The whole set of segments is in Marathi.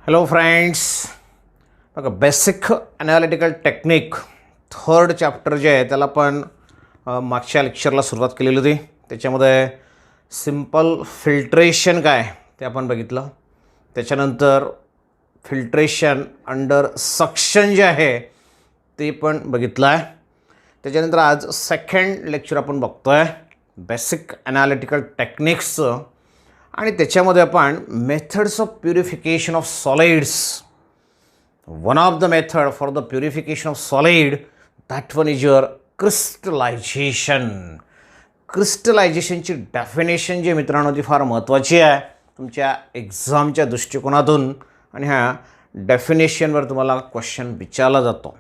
हॅलो फ्रेंड्स, बघा basic analytical technique third chapter जे आहे त्याला आपण मागच्या लेक्चरला सुरुवात केलेली होती. त्याच्यामध्ये सिम्पल फिल्ट्रेशन काय ते आपण बघितलं. त्याच्यानंतर फिल्ट्रेशन अंडर सक्शन जे आहे ते पण बघितलं आहे. त्याच्यानंतर आज सेकंड लेक्चर आपण बघतो आहे बेसिक ॲनालिटिकल टेक्निक्सचं, आणि त्याच्यामध्ये आपण methods of purification of solids. One of the method for the purification of solid, that one is your crystallization. क्रिस्टलायझेशनची डेफिनेशन जी मित्रांनो ती फार महत्त्वाची आहे तुमच्या एक्झामच्या दृष्टिकोनातून, आणि ह्या डेफिनेशनवर तुम्हाला क्वेश्चन विचारला जातो.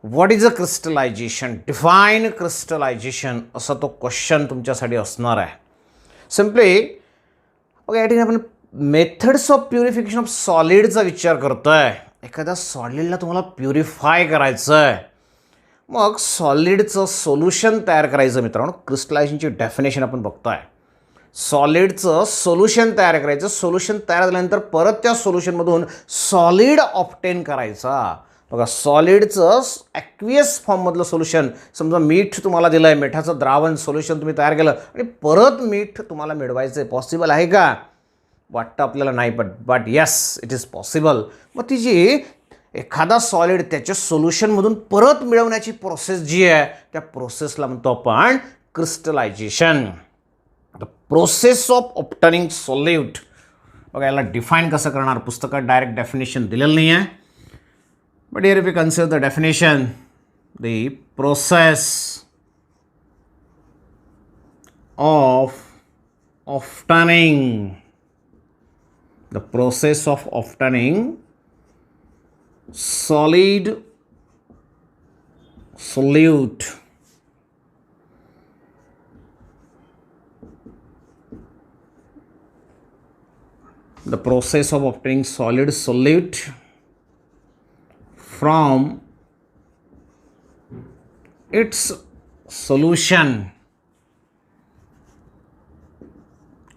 What is a crystallization, define crystallization, असा तो क्वेश्चन तुमच्यासाठी असणार आहे. सिम्पली ओके, या ठिकाणी आपण मेथड्स ऑफ प्युरिफिकेशन ऑफ सॉलिडचा विचार करतो आहे. एखाद्या सॉलिडला तुम्हाला प्युरिफाय करायचं आहे, मग सॉलिडचं सोल्युशन तयार करायचं. मित्रांनो, क्रिस्टलायझेशनची डेफिनेशन आपण बघतो आहे. सॉलिडचं सोल्युशन तयार करायचं, सोल्युशन तयार झाल्यानंतर परत त्या सोल्युशनमधून सॉलिड ऑब्टेन करायचा. बघा, सॉलिडचं ॲक्वियस फॉर्ममधलं सोल्युशन, समजा मीठ तुम्हाला दिलं आहे, मिठाचं द्रावण सोल्युशन तुम्ही तयार केलं आणि परत मीठ तुम्हाला मिळवायचं आहे. पॉसिबल आहे का? वाटतं आपल्याला नाही, but yes it is possible. मग ती जी एखादा सॉलिड त्याच्या सोल्युशनमधून परत मिळवण्याची प्रोसेस जी आहे त्या प्रोसेसला म्हणतो आपण crystallization. The process of obtaining solute. बघा, याला डिफाईन कसं करणार, पुस्तकात डायरेक्ट डेफिनेशन दिलेलं नाही आहे. But here if we consider the definition, the process of obtaining solid solute from its solution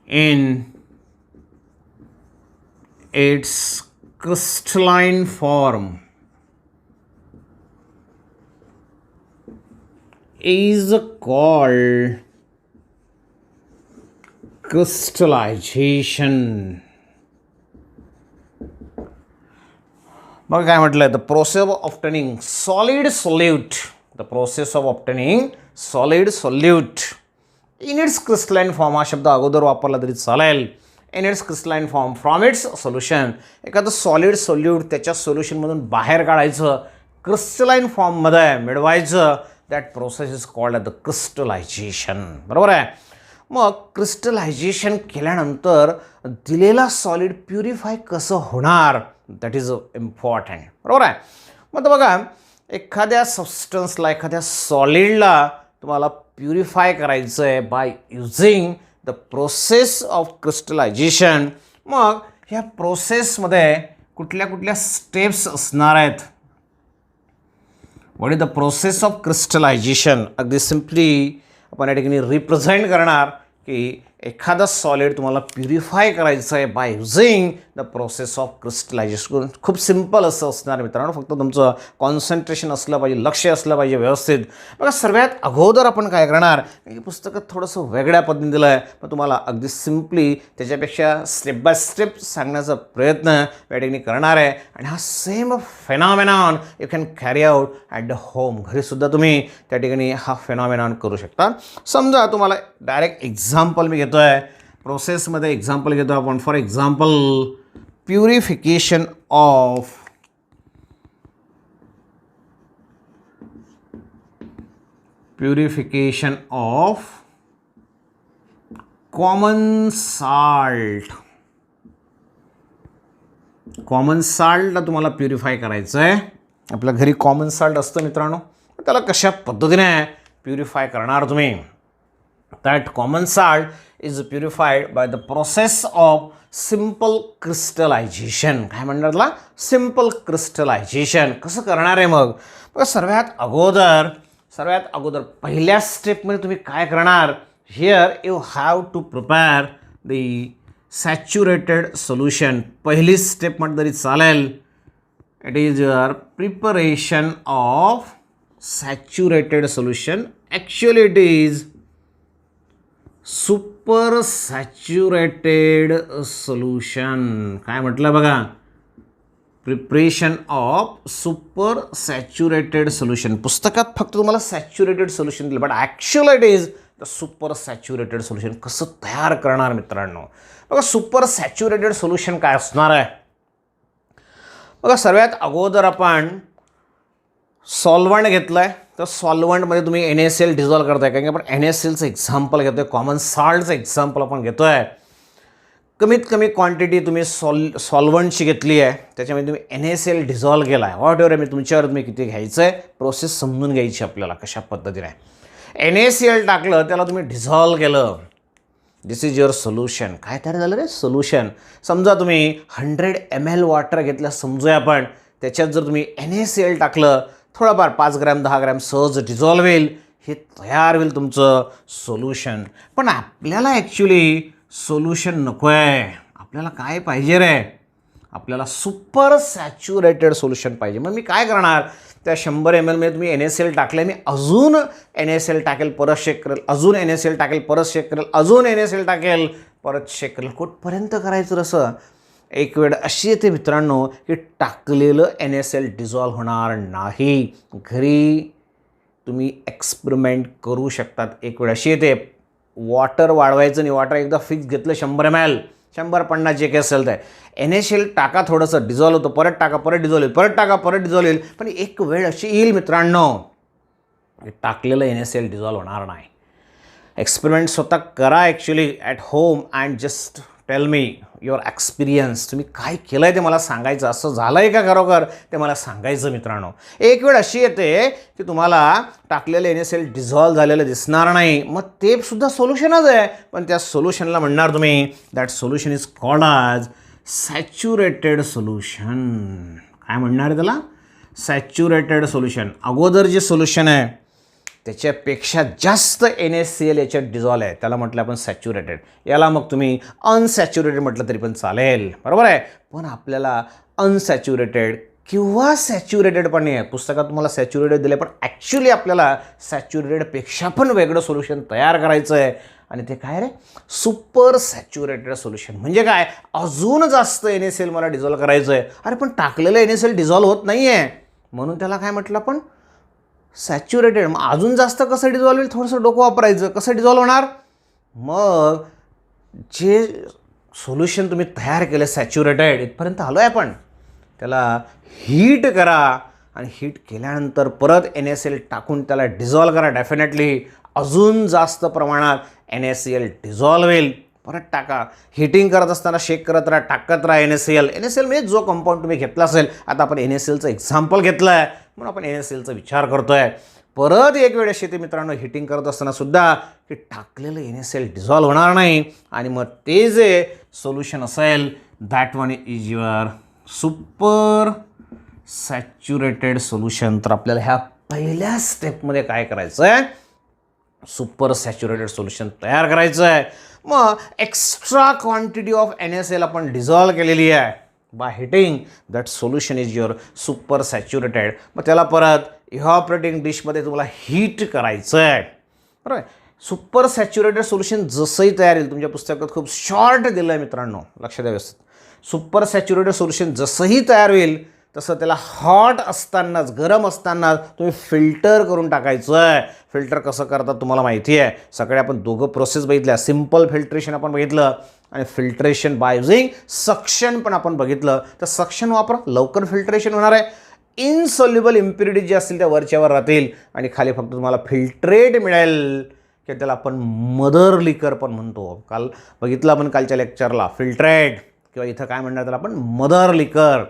in its crystalline form is called crystallization. मग काय म्हटलं आहे, the process of obtaining solid solute, the process of obtaining solid solute in its crystalline form. हा शब्द अगोदर वापरला तरी चालेल. In its crystalline form from its solution. एखादं सॉलिड सोल्यूट त्याच्या सोल्युशनमधून बाहेर काढायचं, क्रिस्टलाइन फॉर्ममध्ये मिळवायचं, that process is called the crystallization. बरोबर आहे. मग क्रिस्टलायझेशन केल्यानंतर दिलेला सॉलिड प्युरिफाय कसं होणार, दॅट इज इम्पॉर्टंट. बरोबर आहे. मग बघा, एखाद्या सबस्टन्सला, एखाद्या सॉलिडला तुम्हाला प्युरिफाय करायचं आहे by using the process of crystallization. मग ह्या प्रोसेसमध्ये कुठल्या कुठल्या स्टेप्स असणार आहेत. What is the process of crystallization. अगदी सिम्पली आपण या ठिकाणी रिप्रेझेंट करणार की एखादा सॉलिड तुम्हाला प्युरिफाय करायचं आहे by using the process of crystallization. खूप सिम्पल असं असणार मित्रांनो, फक्त तुमचं कॉन्सन्ट्रेशन असलं पाहिजे, लक्ष असलं पाहिजे व्यवस्थित. बघा, सर्वात अगोदर आपण काय करणार, पुस्तकात थोडंसं वेगळ्या पद्धतीने दिलं आहे, मग तुम्हाला अगदी सिम्पली त्याच्यापेक्षा स्टेप बाय स्टेप सांगण्याचा प्रयत्न या ठिकाणी करणार आहे. आणि हा same phenomenon you can carry out at the home. घरीसुद्धा तुम्ही त्या ठिकाणी हा फेनॉमेनॉन करू शकता. समजा तुम्हाला डायरेक्ट एक्झाम्पल मी घेतो आहे, प्रोसेसमध्ये एक्झाम्पल घेतो आपण. For example, purification of common salt. Common साल्टला तुम्हाला प्युरिफाय करायचं आहे. आपल्या घरी कॉमन साल्ट असतं मित्रांनो, त्याला कशा पद्धतीने प्युरिफाय करणार तुम्ही. That common salt is purified by the process of simple crystallization. काय म्हणणार त्याला? Simple crystallization. कसं करणार आहे मग? बघा, सर्वात अगोदर पहिल्या स्टेपमध्ये तुम्ही काय करणार, here you have to prepare the saturated solution. पहिली स्टेप म्हटलं तरी चालेल. It is your preparation of saturated solution. Actually it is super saturated solution. काय म्हटलं बघा, preparation of super saturated solution. पुस्तकात फक्त तुम्हाला सॅच्युरेटेड सोल्युशन दिलं, but actual it is the super saturated solution. कसं तयार करणार मित्रांनो? बघा, सुपर सॅच्युरेटेड सोल्युशन काय असणार आहे? बघा, सर्वात अगोदर आपण सॉल्वंट घेतलं आहे, तर सॉल्वंटमध्ये तुम्ही NaCl डिझॉल्व करताय, कारण की आपण NaClचं एक्झाम्पल घेतो आहे, कॉमन सॉल्टचं एक्झाम्पल आपण घेतो आहे. कमीत कमी क्वांटिटी तुम्ही सॉल्वंटची घेतली आहे, त्याच्यामध्ये तुम्ही NaCl डिझॉल्व केला आहे. व्हॉट एव्हर मी तुमच्यावर तुम्ही किती घ्यायचं आहे, प्रोसेस समजून घ्यायची आपल्याला कशा पद्धतीने आहे. NaCl टाकलं, त्याला तुम्ही डिझॉल्व केलं, दिस इज युअर सोल्युशन. काय तयार झालं रे? सोल्युशन. समजा तुम्ही 100 ml वॉटर घेतलं, समजूया आपण, त्याच्यात जर तुम्ही NaCl टाकलं, थोडंफार 5 ग्रॅम 10 ग्रॅम सहज डिझॉल्व होईल, हे तयार होईल तुमचं सोल्युशन. पण आपल्याला ॲक्च्युली सोल्युशन नको आहे. आपल्याला काय पाहिजे रे? आपल्याला सुपर सॅच्युरेटेड सोल्युशन पाहिजे. मग मी काय करणार? त्या 100 ml मध्ये तुम्ही NaCl टाकले, मी अजून NaCl टाकेल, परत शेक करेल, अजून NaCl टाकेल, परत शेक करेल, अजून NaCl टाकेल, परत शेक करेल. कुठपर्यंत करायचं तसं? एक वेळ अशी येते मित्रांनो की टाकलेलं NaCl डिझॉल्व होणार नाही. घरी तुम्ही एक्सपेरिमेंट करू शकतात. एक वेळ अशी येते, वॉटर वाढवायचं नाही, वॉटर एकदा फिक्स घेतलं 100 ml, 150 जे काही असेल तर NaCl टाका, थोडंसं डिझॉल्व होतं, परत टाका, परत डिझॉल्व होईल, परत टाका, परत डिझॉल्व होईल. पण एक वेळ अशी येईल मित्रांनो, टाकलेलं NaCl डिझॉल्व होणार नाही. एक्सपेरिमेंट स्वतः करा actually at home and just tell me your experience. तुम्ही काय केलं आहे ते मला सांगायचं. असं झालं आहे का खरोखर ते मला सांगायचं मित्रांनो. एक वेळ अशी येते की तुम्हाला टाकलेलं NaCl डिझॉल्व झालेलं दिसणार नाही, मग ते सुद्धा सोल्युशनच आहे, पण त्या सोल्युशनला म्हणणार तुम्ही that solution is called as saturated solution. काय म्हणणार आहे त्याला? Saturated solution. अगोदर जे सोल्युशन आहे त्याच्यापेक्षा जास्त NaCl याच्यात डिझॉल्व आहे, त्याला म्हटलं आपण सॅच्युरेटेड. याला मग तुम्ही अनसॅच्युरेटेड म्हटलं तरी पण चालेल, बरोबर आहे. पण आपल्याला अनसॅच्युरेटेड किंवा सॅच्युरेटेड पण नाही आहे. पुस्तकात तुम्हाला सॅच्युरेटेड दिले, पण ॲक्च्युली आपल्याला सॅच्युरेटेडपेक्षा पण वेगळं सोल्युशन तयार करायचं आहे, आणि ते काय रे? Super saturated solution. म्हणजे काय? अजून जास्त NaCl मला डिझॉल्व करायचं आहे. अरे पण टाकलेलं NaCl डिझॉल्व होत नाही आहे, म्हणून त्याला काय म्हटलं आपण? सॅच्युरेटेड. मग अजून जास्त कसं डिझॉल्व होईल? थोडंसं डोकं वापरायचं. कसं डिझॉल्व होणार? मग जे सोल्युशन तुम्ही तयार केलं सॅच्युरेटेड, इथपर्यंत आलो आहे आपण, त्याला हीट करा, आणि हीट केल्यानंतर परत NaCl टाकून त्याला डिझॉल्व करा. डेफिनेटली अजून जास्त प्रमाणात NaCl डिझॉल्व होईल. परत टाका. हीटिंग करत असताना शेक करत राहा, टाकत राहा NaCl. NaCl म्हणजे जो कंपाऊंड तुम्ही घेतला असेल, आता आपण NaClचं एक्झाम्पल घेतलं आहे म्हणून आपण NaClचा विचार करतो आहे. परत एक वेळ अशी येते मित्रांनो, हीटिंग करत असताना सुद्धा की टाकलेलं NaCl डिझॉल्व होणार नाही, आणि मग ते जे सोल्युशन असेल that one is your super saturated solution. तर आपल्याला ह्या पहिल्या स्टेपमध्ये काय करायचं आहे? सुपर सॅच्युरेटेड सोल्युशन तयार करायचं आहे. मग एक्स्ट्रा क्वांटिटी ऑफ NaCl आपण डिझॉल्व केलेली आहे by heating, that solution is your super saturated. मग त्याला परत इव्हॅपोरेटिंग डिशमध्ये तुम्हाला हीट करायचं आहे, बरोबर. सुपर सॅच्युरेटेड सोल्युशन जसंही तयार होईल, तुमच्या पुस्तकात खूप शॉर्ट दिलं आहे मित्रांनो, लक्ष द्या व्यवस्थित. सुपर सॅच्युरेटेड सोल्युशन जसंही तयार होईल तसं त्याला हॉट असतानाच, गरम असतानाच तुम्ही फिल्टर करून टाकायचं आहे. फिल्टर कसं करतात तुम्हाला माहिती आहे. सगळे आपण दोघं प्रोसेस बघितल्या. सिम्पल फिल्ट्रेशन आपण बघितलं, आणि फिल्ट्रेशन बाय युझिंग सक्शन पण आपण बघितलं. तर सक्शन वापरा, लवकर फिल्ट्रेशन होणार आहे. इनसॉल्युबल इम्प्युरिटी जे असतील त्या वरच्यावर राहतील, आणि खाली फक्त तुम्हाला फिल्ट्रेट मिळेल, की त्याला आपण मदर लिकर पण म्हणतो. काल बघितलं आपण कालच्या लेक्चरला, फिल्ट्रेट, किंवा इथं काय म्हणणार त्याला आपण? मदर लिकर.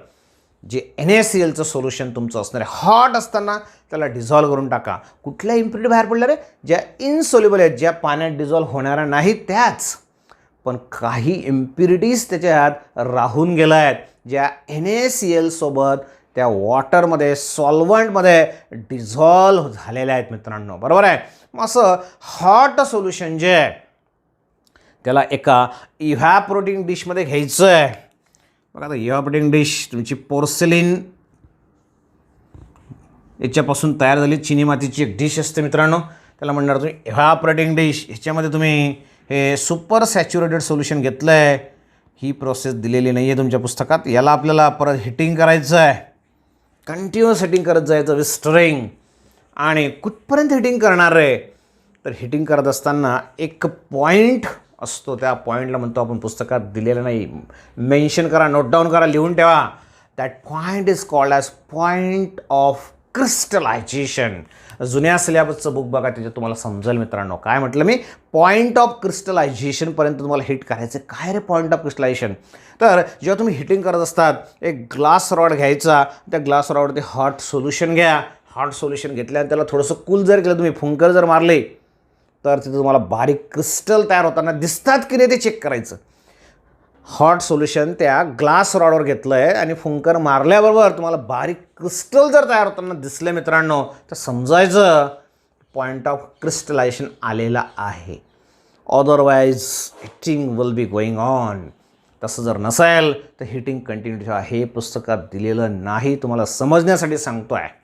जे NaClचं सोल्युशन तुमचं असणार आहे, हॉट असताना त्याला डिझॉल्व करून टाका. कुठल्या इम्प्युरिटी बाहेर पडल्या रे? ज्या इनसॉल्युबल आहेत, ज्या पाण्यात डिझॉल्व होणाऱ्या नाहीत त्याच, पण काही इम्प्युरिटीज त्याच्यात राहून गेल्या आहेत, ज्या NaCl सोबत त्या वॉटरमध्ये, सॉल्वंटमध्ये डिझॉल्व झालेल्या आहेत मित्रांनो, बरोबर आहे. मग असं हॉट सोल्युशन जे आहे त्याला एका इव्हॅपोरेटिंग डिशमध्ये घ्यायचं आहे. बघा आता इव्हॅपोरेटिंग डिश तुमची पोर्सेलिन याच्यापासून तयार झाली चिनी मातीची एक डिश असते मित्रांनो, त्याला म्हणणार तुम्ही इव्हॅपोरेटिंग डिश. ह्याच्यामध्ये तुम्ही हे सुपर सॅच्युरेटेड सोल्युशन घेतलं आहे. ही प्रोसेस दिलेली नाही आहे तुमच्या पुस्तकात. याला आपल्याला परत हिटिंग करायचं आहे, कंटिन्युअस हिटिंग करत जायचं विथ स्टरिंग. आणि कुठपर्यंत हिटिंग करणार आहे, तर हिटिंग करत असताना एक पॉईंट असतो, त्या पॉईंटला म्हणतो आपण पुस्तकात दिलेलं नाही, मेन्शन करा, नोट डाऊन करा, लिहून ठेवा. That point is called as point of crystallization. जुन्या सिलेबसचं बुक बघा, त्याच्यात तुम्हाला समजेल मित्रांनो. काय म्हटलं मी, पॉईंट ऑफ क्रिस्टलायझेशनपर्यंत तुम्हाला हिट करायचं. काय रे पॉईंट ऑफ क्रिस्टलायझेशन, तर जेव्हा तुम्ही हिटिंग करत असतात एक ग्लास रॉड घ्यायचा, त्या ग्लास रॉडवरती हॉट सोल्युशन घ्या. हॉट सोल्युशन घेतल्यानंतर त्याला थोडंसं कूल जर केलं तुम्ही, फुंकर जर मारले, तर तिथे तुम्हाला बारीक क्रिस्टल तयार होताना दिसतात की नाही ते चेक करायचं. हॉट सोल्युशन त्या ग्लास रॉडवर घेतलं आहे आणि फुंकर मारल्याबरोबर तुम्हाला बारीक क्रिस्टल जर तयार होताना दिसले मित्रांनो, तर समजायचं पॉईंट ऑफ क्रिस्टलायझेशन आलेला आहे. Otherwise heating will be going on. तसं जर नसेल तर हिटिंग कंटिन्यू ठेवा. हे पुस्तकात दिलेलं नाही, तुम्हाला समजण्यासाठी सांगतो आहे.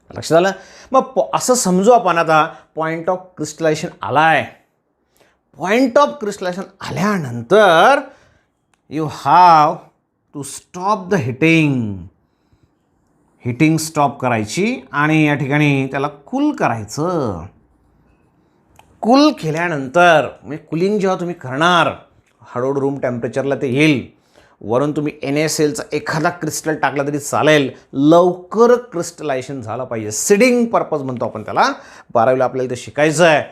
लक्षात आलं. मग असं समजू आपण आता पॉईंट ऑफ क्रिस्टलायझेशन आला आहे. पॉईंट ऑफ क्रिस्टलायझेशन आल्यानंतर you have to stop the heating. Heating stop करायची आणि या ठिकाणी त्याला कूल करायचं. कूल केल्यानंतर म्हणजे कूलिंग जेव्हा तुम्ही करणार, हळूहळू रूम टेम्परेचरला ते येईल. वरून तुम्ही NaClचा एखादा क्रिस्टल टाकला तरी चालेल, लवकर क्रिस्टलायझेशन झालं पाहिजे. सीडिंग पर्पज म्हणतो आपण त्याला, 12वीला आपल्याला ते शिकायचं आहे.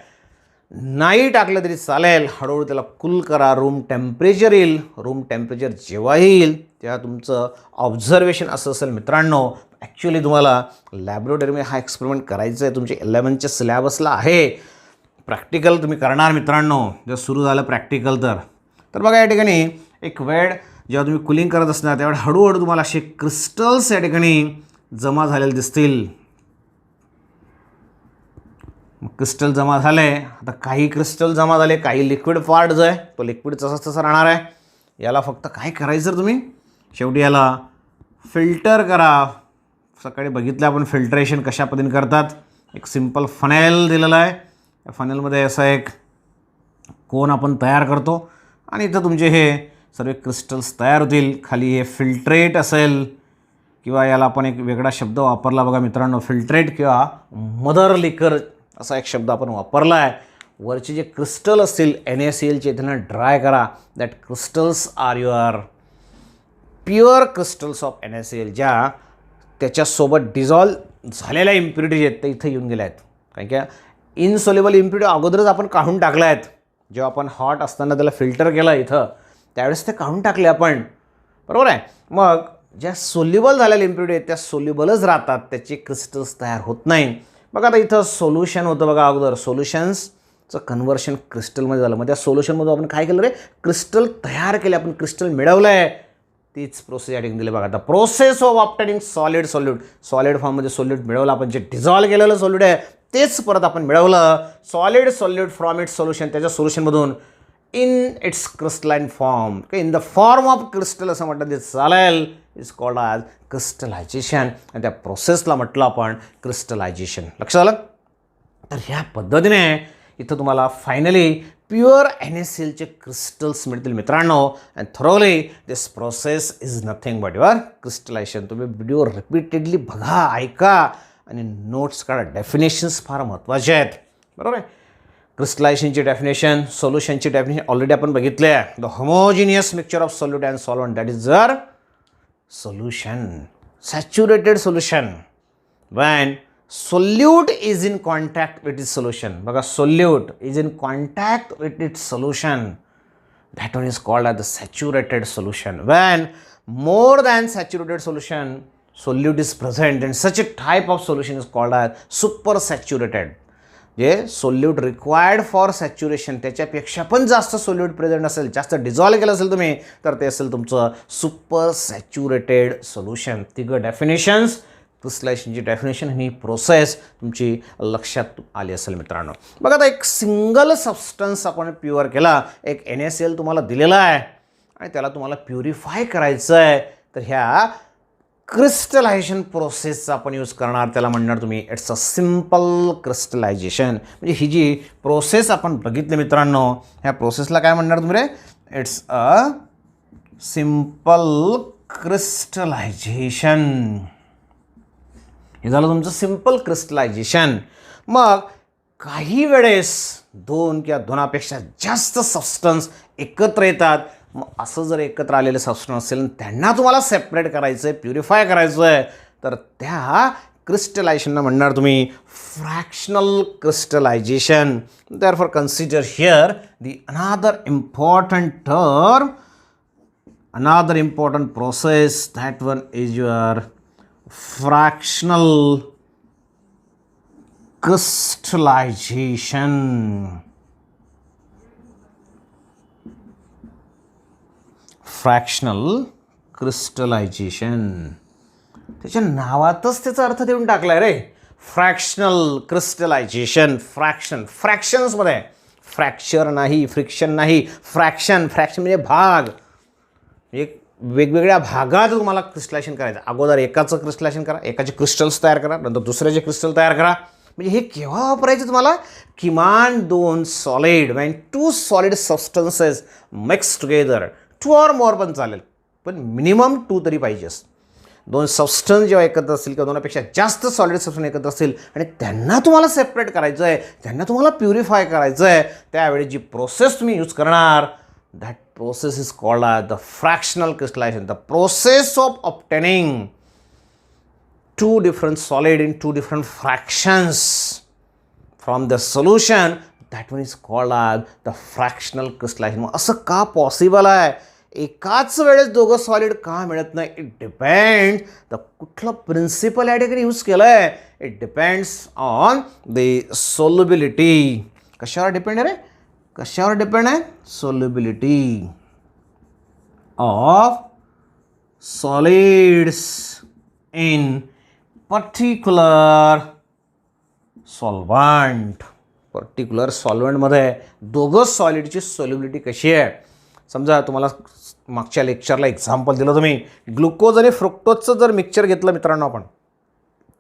नाही टाकलं तरी चालेल, हळूहळू त्याला कूल करा, रूम टेम्परेचर येईल. रूम टेम्परेचर जेव्हा येईल तेव्हा तुमचं ऑब्झर्वेशन असं असेल मित्रांनो. ॲक्च्युली तुम्हाला लॅबोरेटरीमध्ये हा एक्सपेरिमेंट करायचं आहे, तुमच्या 11च्या सिलेबसला आहे. प्रॅक्टिकल तुम्ही करणार मित्रांनो, जर सुरू झालं प्रॅक्टिकल तर बघा या ठिकाणी एक वेळ जेव्हा तुम्ही कूलिंग करत असणार त्यावेळेस हळूहळू तुम्हाला असे क्रिस्टल्स या ठिकाणी जमा झालेले दिसतील. मग क्रिस्टल जमा झाले. आता काही क्रिस्टल जमा झाले, काही लिक्विड पार्ट जो आहे तो लिक्विड तसाच तसा राहणार आहे. याला फक्त काय करायचं तर तुम्ही शेवटी याला फिल्टर करा. सकाळी बघितलं आपण फिल्ट्रेशन कशा पद्धतीने करतात. एक सिंपल फनेल दिलेला आहे. या फनेलमध्ये असा एक कोन आपण तयार करतो आणि इथं तुमचे हे सर्व क्रिस्टल्स तयार होतील. खाली हे फिल्ट्रेट असेल किंवा याला आपण एक वेगळा शब्द वापरला बघा मित्रांनो, फिल्ट्रेट किंवा मदर लिकर असा एक शब्द आपण वापरला आहे. वरचे जे क्रिस्टल असतील NaClचे त्यांना ड्राय करा. That crystals are your pure crystals of NaCl, ज्या त्याच्यासोबत डिझॉल्व झालेल्या इम्प्युरिटीज आहेत ते इथं येऊन गेल्या आहेत. कारण की इनसोल्युबल इम्प्युरिटी अगोदरच आपण काढून टाकल्या आहेत. जेव्हा आपण हॉट असताना त्याला फिल्टर केलं इथं त्यावेळेस ते काढून टाकले आपण, बरोबर आहे. मग ज्या सोल्युबल झालेल्या इम्प्युरिटी आहेत त्या सोल्युबलच राहतात, त्याचे क्रिस्टल्स तयार होत नाही. बघा आता इथं सोल्युशन होतं बघा, अगोदर सोल्युशन्सचं कन्व्हर्शन क्रिस्टलमध्ये झालं. मग त्या सोल्युशनमधून आपण काय केलं रे, क्रिस्टल तयार केले, आपण क्रिस्टल मिळवलं आहे. तीच प्रोसेस या ठिकाणी दिली बघा. आता प्रोसेस ऑफ ऑब्टेनिंग सॉलिड फॉर्ममध्ये सॉलिड मिळवलं आपण. जे डिझॉल्व केलेलं सॉलिड आहे तेच परत आपण मिळवलं. सॉलिड फ्रॉम इट्स सोल्युशन, त्याच्या सोल्युशनमधून in its crystalline form, in the form of crystal असं म्हटलं ते चालेल. Is called as crystallization. आणि त्या प्रोसेसला म्हटलं आपण क्रिस्टलायझेशन. लक्षात आलं. तर ह्या पद्धतीने इथं तुम्हाला फायनली प्युअर NaClचे क्रिस्टल्स मिळतील मित्रांनो. And thoroughly this process is nothing but your crystallization. तुम्ही व्हिडिओ रिपीटेडली बघा, ऐका आणि नोट्स काढा. डेफिनेशन्स फार महत्त्वाचे आहेत, बरोबर आहे. क्रिस्टलायझेशनची डेफिनेशन, सोल्युशनची डेफिनेशन ऑलरेडी आपण बघितले आहे. The homogeneous mixture of solute and solvent, that is जर solution, saturated solution. When solute is in contact with its solution, बघा solute is in contact with its solution, that one is called as the saturated solution. When more than saturated solution solute is present, then such a type of solution is called as super saturated. जे सोल्यूट रिक्वायर्ड फॉर सॅच्युरेशन त्याच्यापेक्षा पण जास्त सोल्यूट प्रेझेंट असेल, जास्त डिझॉल्व केलं असेल तुम्ही, तर ते असेल तुमचं सुपर सॅच्युरेटेड सोल्युशन. तिघं डेफिनेशन्स क्रिस्टलायझेशनची डेफिनेशन ही प्रोसेस तुमची लक्षात आली असेल मित्रांनो. बघा आता एक सिंगल सबस्टन्स आपण प्युअर केला, एक NaCl तुम्हाला दिलेला आहे आणि त्याला तुम्हाला प्युरिफाय करायचं आहे, तर ह्या क्रिस्टलायझेशन प्रोसेसचा आपण यूज करणार. त्याला म्हणणार तुम्ही इट्स अ सिम्पल क्रिस्टलायझेशन. म्हणजे ही जी प्रोसेस आपण बघितली मित्रांनो, ह्या प्रोसेसला काय म्हणणार तुम्ही रे? It's a simple crystallization. हे झालं तुमचं सिम्पल क्रिस्टलायझेशन. मग काही वेळेस दोन किंवा दोनापेक्षा जास्त सबस्टन्स एकत्र येतात. मग असं जर एकत्र आलेले सबस्टन्स असेल त्यांना तुम्हाला सेपरेट करायचं आहे, प्युरिफाय करायचं आहे, तर त्या क्रिस्टलायझेशनला म्हणणार तुम्ही fractional crystallization. Therefore consider here the another important process. That one is your fractional crystallization. Fractional crystallization त्याच्या नावातच त्याचा अर्थ देऊन टाकलाय रे. Fractional crystallization. फ्रॅक्शन्समध्ये फ्रॅक्चर नाही, फ्रिक्शन नाही, फ्रॅक्शन म्हणजे भाग. एक वेगवेगळ्या भागात तुम्हाला क्रिस्टलायझेशन करायचं. अगोदर एकाचं क्रिस्टलायझेशन करा, एकाचे क्रिस्टल्स तयार करा, नंतर दुसऱ्याचे क्रिस्टल तयार करा. म्हणजे हे केव्हा वापरायचं तुम्हाला? किमान 2 सॉलिड म्हणजे 2 solid substances mix together. 2 or more पण चालेल, पण मिनिमम 2 तरी पाहिजेच. 2 सबस्टन्स जेव्हा एकत्र असतील किंवा 2पेक्षा जास्त सॉलिड सबस्टन्स एकत्र असतील आणि त्यांना तुम्हाला सेपरेट करायचं आहे, त्यांना तुम्हाला प्युरिफाय करायचं आहे, त्यावेळी जी प्रोसेस तुम्ही यूज करणार, that process is called as the fractional crystallization. The process of obtaining 2 different solid in 2 different fractions from the solution, that one is called as the fractional crystallization. मग असं का पॉसिबल आहे? एकाच वेळेस दोघं सॉलिड का मिळत नाही? इट डिपेंड द कुठलं प्रिन्सिपल या ठिकाणी यूज केलं आहे. It depends on the solubility. कशावर डिपेंड आहे रे? कशावर डिपेंड आहे? Solubility of solids in particular solvent. Particular सॉल्व्हंटमध्ये दोघं सॉलिडची सोल्युबिलिटी कशी आहे? समजा तुम्हाला मागच्या लेक्चरला एक्झाम्पल दिलं तुम्ही, ग्लुकोज आणि फ्रुक्टोजचं जर मिक्सचर घेतलं मित्रांनो आपण,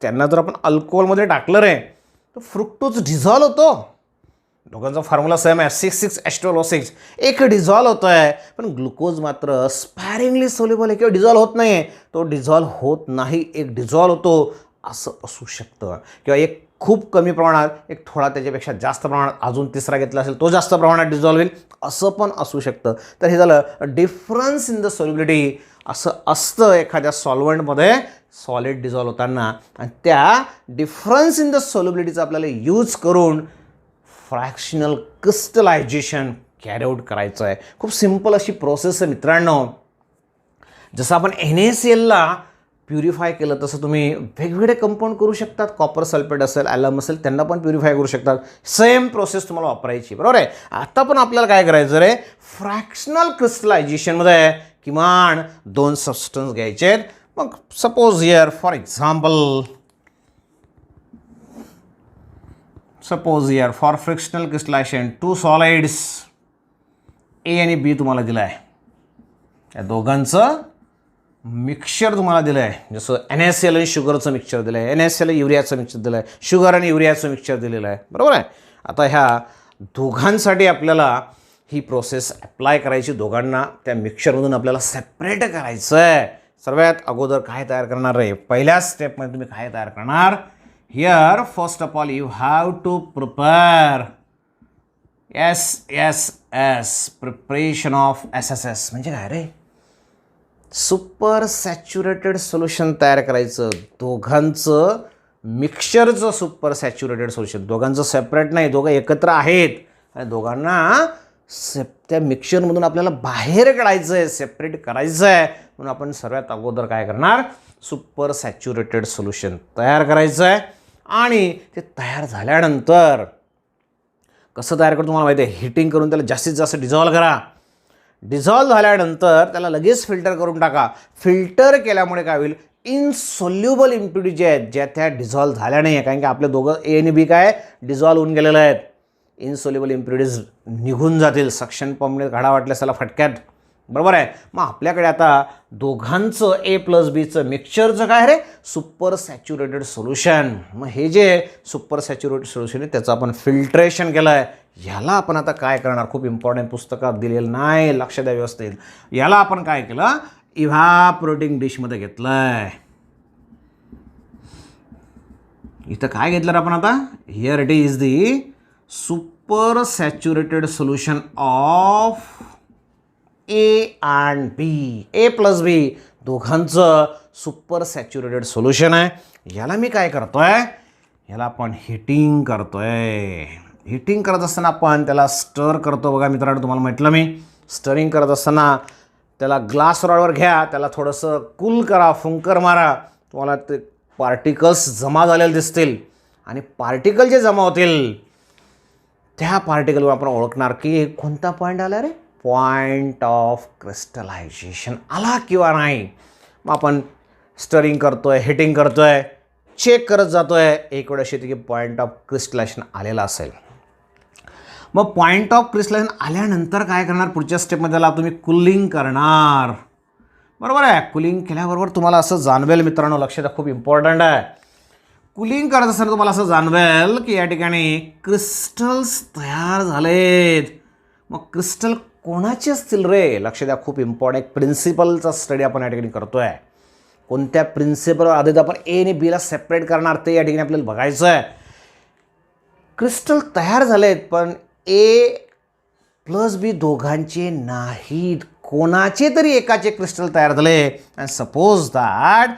त्यांना जर आपण अल्कोहोलमध्ये टाकलं रे, तर फ्रुक्टोज डिझॉल्व होतो. दोघांचा फॉर्म्युला सेम आहे, 6,6H12O6. एक डिझॉल्व होतो आहे, पण ग्लुकोज मात्र स्पॅरिंगली सोल्युबल आहे किंवा डिझॉल्व होत नाही. तो डिझॉल्व होत नाही, एक डिझॉल्व होतो, असं असू शकतं. किंवा एक खूप कमी प्रमाणात, एक थोडा त्याच्यापेक्षा जास्त प्रमाणात, अजून तिसरा घेतला असेल तो जास्त प्रमाणात डिझॉल्व होईल, असं पण असू शकतं. तर हे झालं डिफरन्स इन द सोल्युबिलिटी. असं असतं एखाद्या सॉल्व्हंटमध्ये सॉलिड डिझॉल्व होताना, आणि त्या डिफरन्स इन द सोल्युबिलिटीचा आपल्याला यूज करून फ्रॅक्शनल क्रिस्टलायझेशन कॅरी आऊट करायचं आहे. खूप सिम्पल अशी प्रोसेस आहे मित्रांनो. जसं आपण NaClला प्युरिफाय केलं तसं तुम्ही वेगवेगळे कंपाऊंड करू शकतात. कॉपर सल्फेट असेल, ॲलम असेल, त्यांना पण प्युरिफाय करू शकतात. सेम प्रोसेस तुम्हाला वापरायची, बरोबर आहे. आता पण आपल्याला काय करायचं रे? फ्रॅक्शनल क्रिस्टलायझेशनमध्ये किमान 2 सबस्टन्स घ्यायचे आहेत. मग suppose here for example, for fractional crystallization 2 solids A आणि B तुम्हाला दिलं आहे. या दोघांचं मिक्सचर तुम्हाला दिलं आहे. जसं NaCl आणि शुगरचं मिक्सचर दिलं आहे, NaCl युरियाचं मिक्सचर दिलं आहे, शुगर आणि युरियाचं मिक्सचर दिलेलं आहे, बरोबर आहे. आता ह्या दोघांसाठी आपल्याला ही प्रोसेस अप्लाय करायची. दोघांना त्या मिक्सचरमधून आपल्याला सेपरेट करायचं आहे. सर्वात अगोदर काय तयार करणार आहे? पहिल्या स्टेपमध्ये तुम्ही काय तयार करणार? Here, first of all, you have to prepare SSS, preparation of SSS. म्हणजे काय रे? सुपर सॅच्युरेटेड सोल्युशन तयार करायचं. दोघांचं मिक्सचरचं सुपर सॅच्युरेटेड सोल्युशन. दोघांचं सेपरेट नाही, दोघं एकत्र आहेत आणि दोघांना त्या मिक्सचरमधून आपल्याला बाहेर काढायचं आहे, सेपरेट करायचं आहे. म्हणून आपण सर्वात अगोदर काय करणार? सुपर सॅच्युरेटेड सोल्युशन तयार करायचं आहे. आणि ते तयार झाल्यानंतर कसं तयार करतो तुम्हाला माहिती आहे? हिटिंग करून त्याला जास्तीत जास्त डिझॉल्व करा. डिझॉल्व झाल्यानंतर त्याला लगेच फिल्टर करून टाका. फिल्टर केल्यामुळे काय होईल? इनसोल्युबल इम्प्युरिटी जे आहेत ज्या त्या डिझॉल्व झाल्या नाही आहे, कारण की आपले दोघं ए आणि बी काय डिझॉल्व होऊन गेलेले आहेत. इनसोल्युबल इम्प्युरिटीज निघून जातील सक्शन पंपने घडा वाटल्यास त्याला फटक्यात. बरोबर आहे. मग आपल्याकडे आता दोघांचं ए प्लस बीचं मिक्सचरचं काय रे सुपर सॅच्युरेटेड सोल्युशन. मग हे जे सुपर सॅच्युरेटेड सोल्युशन आहे त्याचं आपण फिल्ट्रेशन केलं आहे. ह्याला आपण आता काय करणार, खूप इम्पॉर्टंट पुस्तकात दिलेलं नाही, लक्ष द्या व्यवस्थित. याला आपण काय केलं, इव्हॅपोरेटिंग डिशमध्ये घेतलं आहे. इथं काय घेतलं आपण आता, here it is the super saturated solution of A and B. A plus B दोघांचं सुपर सॅच्युरेटेड सोल्युशन आहे. याला मी काय करतोय, याला आपण हिटिंग करतोय. हिटिंग करत असताना आपण त्याला स्टर करतो. बघा मित्रांनो, तुम्हाला म्हटलं मी स्टरिंग करत असताना त्याला ग्लास रॉडवर घ्या, त्याला थोडंसं कूल करा, फुंकर मारा, तुम्हाला ते पार्टिकल्स जमा झालेले दिसतील. आणि पार्टिकल जे जमा होतील त्या पार्टिकलवर आपण ओळखणार की कोणता पॉईंट आला रे, पॉईंट ऑफ क्रिस्टलायझेशन आला किंवा नाही. मग आपण स्टरिंग करतोय, हिटिंग करतोय, चेक करत जातोय, एक वेळ अशी येते की पॉईंट ऑफ क्रिस्टलायझेशन आलेला असेल. मग पॉईंट ऑफ क्रिस्टलायझेशन आल्यानंतर काय करणार, पुढच्या स्टेपमध्ये त्याला तुम्ही कूलिंग करणार. बरोबर आहे. कूलिंग केल्याबरोबर तुम्हाला असं जाणवेल मित्रांनो, लक्ष द्या, खूप इम्पॉर्टंट आहे. कूलिंग करत असताना तुम्हाला असं जाणवेल की या ठिकाणी क्रिस्टल्स तयार झालेत. मग क्रिस्टल कोणाचे असतील रे, लक्ष द्या, खूप इम्पॉर्टंट. एक प्रिन्सिपलचा स्टडी आपण या ठिकाणी करतोय. कोणत्या प्रिन्सिपलवर आधी आपण ए आणि बीला सेपरेट करणार ते या ठिकाणी आपल्याला बघायचं आहे. क्रिस्टल तयार झालेत पण ए प्लस बी दोघांचे नाहीत, कोणाचे तरी एकाचे क्रिस्टल तयार झाले. And suppose that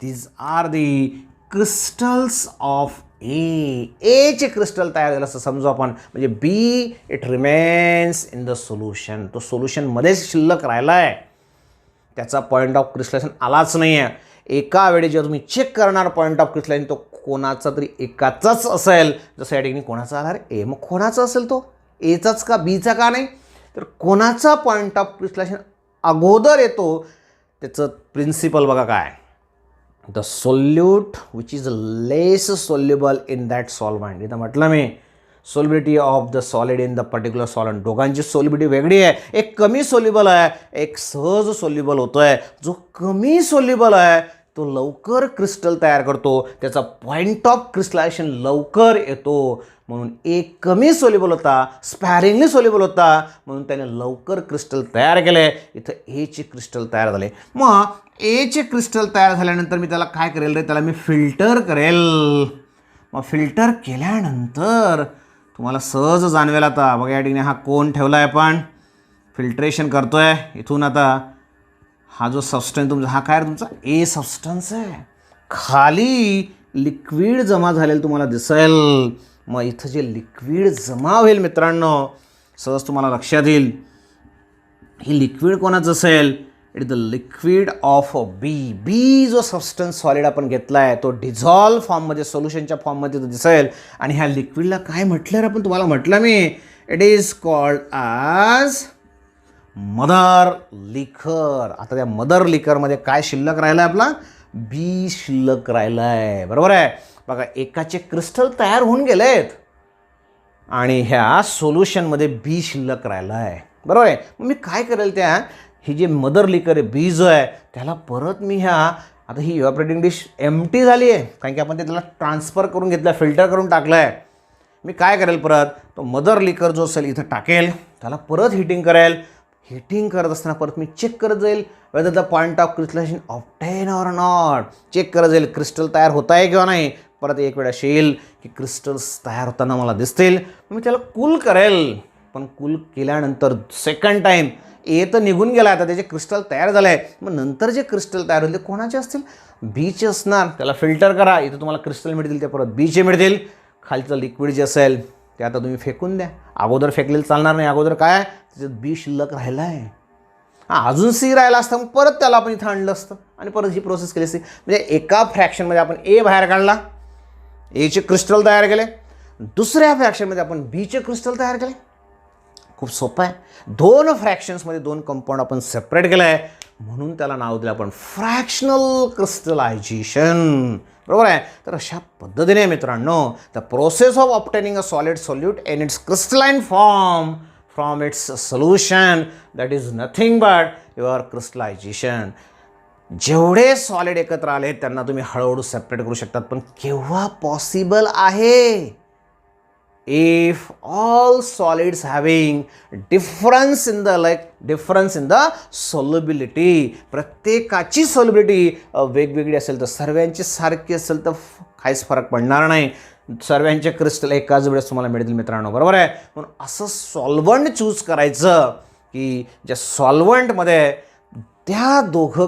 these are the crystals of एचे क्रिस्टल तयार झालं असं समजू आपण. म्हणजे B it remains in the solution, तो सोल्युशनमध्येच शिल्लक राहिला आहे, त्याचा पॉईंट ऑफ क्रिस्टलायझेशन आलाच नाही आहे. एका वेळी जेव्हा तुम्ही चेक करणार पॉईंट ऑफ क्रिस्टलायझेशन, तो कोणाचा तरी एकाचाच असेल. जसं या ठिकाणी कोणाचा आला रे, ए, मग कोणाचा असेल तो, एचाच का बीचा का नाही, तर कोणाचा पॉईंट ऑफ क्रिस्टलायझेशन अगोदर येतो त्याचं प्रिन्सिपल बघा काय, the solute which is less soluble in that solvent. इथं म्हटलं मी solubility of the solid in the particular solvent, दोघांची सोल्युबिलिटी वेगळी आहे. एक कमी सोल्युबल आहे, एक सहज सोल्युबल होतो आहे. जो कमी सोल्युबल आहे तो लवकर क्रिस्टल तयार करतो, त्याचा पॉईंट ऑफ क्रिस्टलायझेशन लवकर येतो. म्हणून एक कमी सोल्युबल होता, स्पॅरिंगली सोल्युबल होता, म्हणून त्याने लवकर क्रिस्टल तयार केले. इथं एचे क्रिस्टल तयार झाले. मग एचे क्रिस्टल तयार झाल्यानंतर मी त्याला काय करेल रे, त्याला मी फिल्टर करेल. मग फिल्टर केल्यानंतर तुम्हाला सहज जाणवेल. आता बघा या ठिकाणी हा कोन ठेवला आहे, आपण फिल्ट्रेशन करतोय. इथून आता हा जो सबस्टन्स तुमचा, हा काय तुमचा ए सबस्टन्स आहे, खाली लिक्विड जमा झालेलं तुम्हाला दिसेल. मग इथं जे लिक्विड जमा होईल मित्रांनो, सहज तुम्हाला लक्षात येईल ही लिक्विड कोणाचं असेल, it is the liquid of B. B जो सबस्टन्स सॉलिड आपण घेतला आहे तो डिझॉल्व फॉर्ममध्ये, सोल्युशनच्या फॉर्ममध्ये दिसेल. आणि ह्या लिक्विडला काय म्हटलं रे आपण, तुम्हाला म्हटलं मी, it is called as mother liquor. आता त्या मदर लिकरमध्ये काय शिल्लक राहिला आहे आपला, बी शिल्लक राहिला आहे. बरोबर आहे. बघा एकाचे क्रिस्टल तयार होऊन गेलेत आणि ह्या सोल्युशनमध्ये बी शिल्लक राहिला आहे. बरोबर आहे. मग मी काय करेल, त्या ही जे मदर लिकर आहे बी जो आहे त्याला परत मी ह्या, आता ही इव्हॅपोरेटिंग डिश एम्प्टी झाली आहे कारण की आपण ते त्याला ट्रान्सफर करून घेतलं, फिल्टर करून टाकलं आहे. मी काय करेल, परत तो मदर लिकर जो असेल इथं टाकेल, त्याला परत हिटिंग करेल. हिटिंग करत असताना परत मी चेक करत जाईल whether the point of crystallization obtain or not. Check करत जाईल क्रिस्टल तयार होत आहे किंवा नाही. परत एक वेळ अशी येईल की क्रिस्टल्स तयार होताना मला दिसतील, मी त्याला कूल करेल. पण कूल केल्यानंतर सेकंड टाईम ए तर निघून गेला, आता त्याचे क्रिस्टल तयार झालं आहे. मग नंतर जे क्रिस्टल तयार होईल ते कोणाचे असतील, बीचे असणार. त्याला फिल्टर करा, इथं तुम्हाला क्रिस्टल मिळतील, ते परत बीचे मिळतील. खालचं लिक्विड जे असेल ते आता तुम्ही फेकून द्या. अगोदर फेकलेलं चालणार नाही, अगोदर काय त्याच्यात बी शिल्लक राहिला आहे. हां, अजून सी राहिला असतं, मग परत त्याला आपण इथं आणलं असतं आणि परत ही प्रोसेस केली असती. म्हणजे एका फ्रॅक्शनमध्ये आपण ए बाहेर काढला, एचे क्रिस्टल तयार केले. दुसऱ्या फ्रॅक्शनमध्ये आपण बीचे क्रिस्टल तयार केले. खूप सोपं आहे. 2 फ्रॅक्शन्समध्ये 2 कंपाऊंड आपण सेपरेट केलं आहे. म्हणून त्याला नाव दिलं आपण फ्रॅक्शनल क्रिस्टलायझेशन. बरोबर आहे. तर अशा पद्धतीने मित्रांनो the process of obtaining a solid solute in its crystalline form from its solution that is nothing but your crystallization. जेवढे सॉलिड एकत्र आले त्यांना तुम्ही हळूहळू सेपरेट करू शकतात. पण केव्हा पॉसिबल आहे? if all solids having difference in the solubility, प्रत्येकाची solubility वेगवेगळी असेल तर सर्वांची सारखी असेल तर काहीच फरक पडणार नाही. सर्वांचे क्रिस्टल एकाच वेळेस तुम्हाला मिळतील मित्रांनो. बरोबर आहे. म्हणून असं सॉल्व्हंट चूज करायचं की ज्या सॉल्व्हंटमध्ये त्या तिघं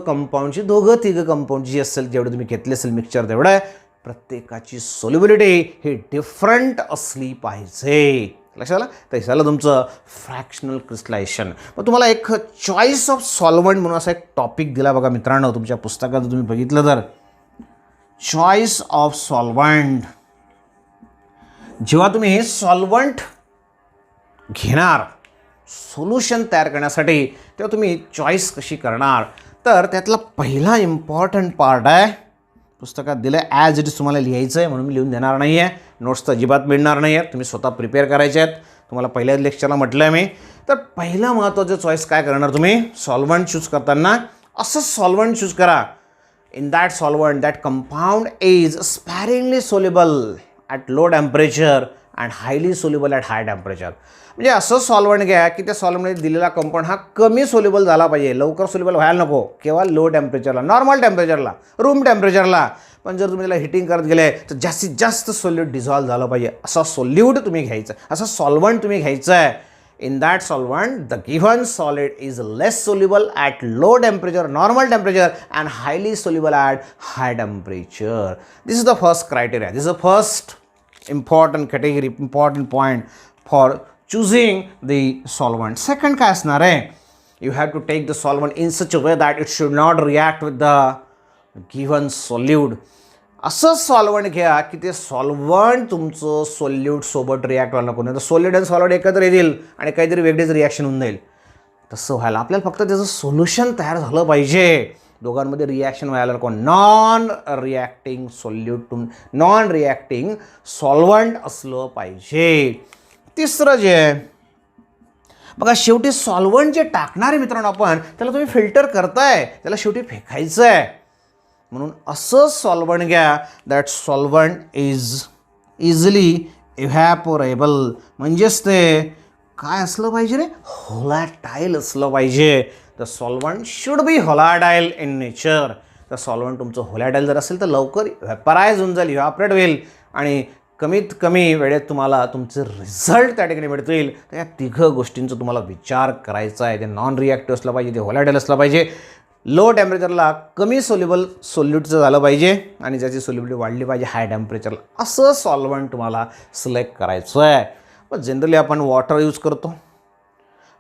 कंपाऊंड जी असेल जेवढे तुम्ही घेतले असेल मिक्सचर तेवढं प्रत्येकाची सोल्युबिलिटी ही डिफरंट असली पाहिजे. लक्षात आलं? तर हे झालं तुमचं फ्रॅक्शनल क्रिस्टलायझेशन. मग तुम्हाला एक चॉईस ऑफ सॉल्व्हंट म्हणून असा एक टॉपिक दिला बघा मित्रांनो तुमच्या पुस्तकात तुम्ही बघितलं तर चॉईस ऑफ सॉल्व्हंट. जेव्हा तुम्ही हे सॉल्व्हंट घेणार सोल्युशन तयार करण्यासाठी तेव्हा तुम्ही चॉईस कशी करणार तर त्यातला पहिला इम्पॉर्टंट पार्ट आहे पुस्तकात दिलं ॲज इट इज तुम्हाला लिहायचं आहे म्हणून मी लिहून देणार नाही आहे. नोट्स तर अजिबात मिळणार नाही आहेत. तुम्ही स्वतः प्रिपेअर करायचे आहेत. तुम्हाला पहिल्याच लेक्चरला म्हटलं आहे मी. तर पहिलं महत्त्वाचं चॉईस काय करणार तुम्ही सॉल्व्हंट चूज करताना असं सॉल्व्हंट चूज करा in that solvent that compound is sparingly soluble at low temperature and highly soluble at high temperature. म्हणजे असं सॉल्व्हंट घ्या की त्या सॉल्व्हंटमध्ये दिलेला कंपाऊंड हा कमी सोल्युबल झाला पाहिजे. लवकर सोल्युबल व्हायला नको. केव्हा लो टेम्परेचरला नॉर्मल टेम्परेचरला रूम टेम्परेचरला. पण जर तुम्ही त्याला हिटिंग करत गेले तर जास्तीत जास्त सोल्यूट डिझॉल्व झालं पाहिजे. असा सोल्यूट तुम्ही घ्यायचं असं सॉल्व्हंट तुम्ही घ्यायचं आहे. In that solvent the given solid is less soluble at low temperature normal temperature and highly soluble at high temperature. This is the first criteria. This is the first important category, important point for choosing the solvent. Second काय असणार आहे you have to take the solvent in such a way that it should not react with the given solute. असं सॉल्व्हंट घ्या की ते सॉल्व्हंट तुमचं सोल्यूट सोबत रिॲक्ट व्हायला नको. नाही तर सोल्यूट आणि सॉल्व्हंट एकत्र येतील आणि काहीतरी वेगळीच रिॲक्शन होऊन जाईल. तसं व्हायला आपल्याला फक्त त्याचं सोल्युशन तयार झालं पाहिजे. दोघांमध्ये रिॲक्शन व्हायला नको. नॉन रिॲक्टिंग सॉल्व्हंट असलं पाहिजे. तिसरं जे बघा शेवटी सॉल्व्हंट जे टाकणार आहे मित्रांनो आपण त्याला तुम्ही फिल्टर करताय त्याला शेवटी फेकायचं आहे. म्हणून असं सॉल्व्हंट घ्या that solvent is easily evaporable. म्हणजेच ते काय असलं पाहिजे रे होलॅटाईल असलं पाहिजे. The solvent should be volatile in nature. तर सॉल्व्हंट तुमचं होलॅटाईल जर असेल तर लवकर व्हॅपराईज होऊन जाईल इव्हॅपरेट होईल आणि कमीत कमी वेळेत तुम्हाला तुमचे रिझल्ट त्या ठिकाणी मिळतील. तर या तिघं गोष्टींचा तुम्हाला विचार करायचा आहे. ते नॉन रिॲक्टिव्ह असलं पाहिजे ते होलॅटाईल असलं पाहिजे लो टेम्परेचरला कमी सोल्यूटचं झालं पाहिजे आणि ज्याची सोल्युबिलिटी वाढली पाहिजे हाय टेम्परेचरला. असं सॉल्व्हंट तुम्हाला सिलेक्ट करायचं आहे. पण जनरली आपण वॉटर यूज करतो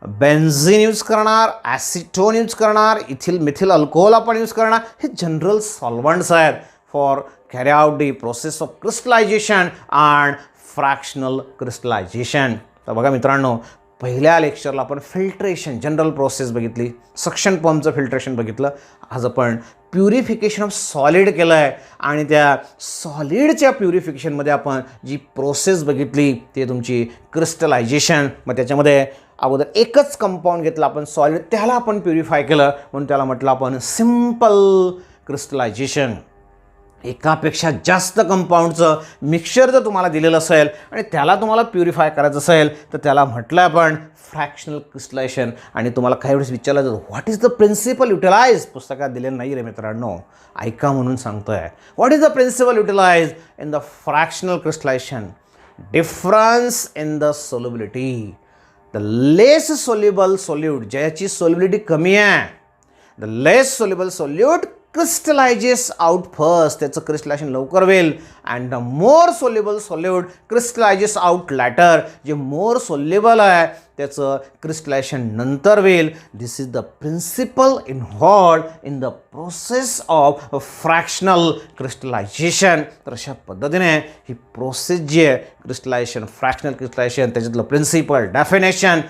बेन्झिन यूज करणार ॲसिटोन यूज करणार मिथिल अल्कोहोल आपण यूज करणार. हे जनरल सॉल्व्हंट्स आहेत for carry out the process of crystallization and fractional crystallization. तर बघा मित्रांनो पहिल्या लेक्चरला आपण फिल्ट्रेशन जनरल प्रोसेस बघितली. सक्शन पंपचं फिल्ट्रेशन बघितलं. आज आपण प्युरिफिकेशन ऑफ सॉलिड केलं आहे आणि त्या सॉलिडच्या प्युरिफिकेशनमध्ये आपण जी प्रोसेस बघितली ते तुमची क्रिस्टलायझेशन. मग त्याच्यामध्ये अगोदर एकच कंपाऊंड घेतलं आपण सॉलिड त्याला आपण प्युरिफाय केलं म्हणून त्याला म्हटलं आपण सिम्पल क्रिस्टलायझेशन. एकापेक्षा जास्त कंपाऊंडचं मिक्सचर जर तुम्हाला दिलेलं असेल आणि त्याला तुम्हाला प्युरिफाय करायचं असेल तर त्याला म्हटलं आपण फ्रॅक्शनल क्रिस्टलायझेशन. आणि तुम्हाला काही वेळेस विचारलं जातं what is the principle utilize. पुस्तकात दिलेलं नाही रे मित्रांनो ऐका म्हणून सांगतो आहे. What is the principle utilize in the fractional crystallization. Difference in the solubility. The less soluble solute ज्याची सोल्युबिलिटी कमी आहे the less soluble solute crystallizes out first. त्याचं क्रिस्टलायझेशन लवकर होईल and the more soluble solute crystallizes out later. जे मोर सोल्युबल आहे त्याचं क्रिस्टलायझेशन नंतर होईल. This is the principal involved in the process of fractional crystallization. तर अशा पद्धतीने ही प्रोसेस जी आहे क्रिस्टलायझेशन फ्रॅक्शनल क्रिस्टलायझेशन त्याच्यातलं principle definition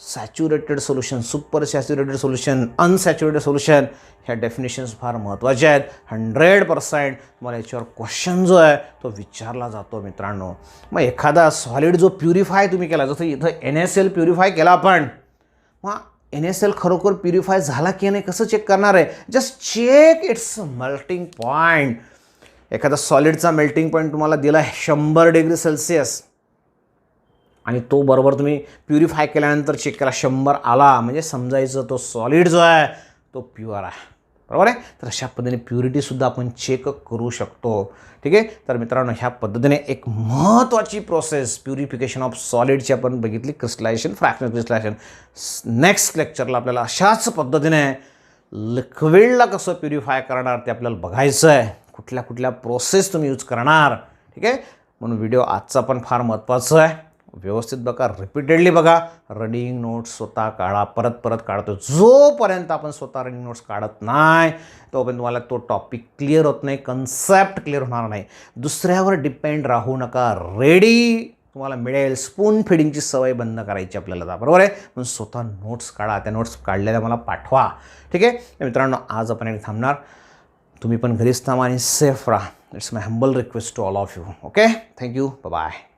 saturated solution, super saturated solution, unsaturated solution, ह्या डेफिनेशन्स फार महत्त्वाच्या आहेत. 100% तुम्हाला याच्यावर क्वेश्चन जो आहे तो विचारला जातो मित्रांनो. मग एखादा सॉलिड जो प्युरिफाय तुम्ही केला, जसं इथं NaCl प्युरिफाय केला आपण, मग NaCl खरोखर प्युरिफाय झाला की नाही कसं चेक करणार आहे? Just check its melting point. एखादा सॉलिडचा मेल्टिंग पॉईंट तुम्हाला दिला आहे 100 डिग्री सेल्सिअस आणि तो बरोबर तुम्ही प्युरिफाय केल्यानंतर चेक केला 100 आला, म्हणजे समजायचं तो सॉलिड जो आहे तो प्युअर आहे. बरोबर आहे. तर अशा पद्धतीने प्युरिटीसुद्धा आपण चेक करू शकतो. ठीक आहे. तर मित्रांनो, ह्या पद्धतीने एक महत्त्वाची प्रोसेस प्युरिफिकेशन ऑफ सॉलिडची आपण बघितली, क्रिस्टलायझेशन, फ्रॅक्शनल क्रिस्टलायझेशन. नेक्स्ट लेक्चरला आपल्याला अशाच पद्धतीने लिक्विडला कसं प्युरिफाय करणार ते आपल्याला बघायचं आहे. कुठल्या कुठल्या प्रोसेस तुम्ही यूज करणार. ठीक आहे. म्हणून व्हिडिओ आजचा पण फार महत्त्वाचा आहे. व्यवस्थित बघा, रिपीटेडली बघा, रनिंग नोट्स स्वतः काढा, परत परत काढतो. जोपर्यंत आपण स्वतः रनिंग नोट्स काढत नाही तोपर्यंत तुम्हाला तो टॉपिक क्लिअर होत नाही, कन्सेप्ट क्लिअर होणार नाही. दुसऱ्यावर डिपेंड राहू नका. रेडी तुम्हाला मिळेल. स्पून फिडिंगची सवय बंद करायची आपल्याला, बरोबर आहे. म्हणून स्वतः नोट्स काढा, त्या नोट्स काढलेल्या मला पाठवा. ठीक आहे मित्रांनो, आज आपण एक थांबणार. तुम्ही पण घरीच थांबा आणि सेफ राहा. It's my humble request to all of you. Okay, thank you, bye.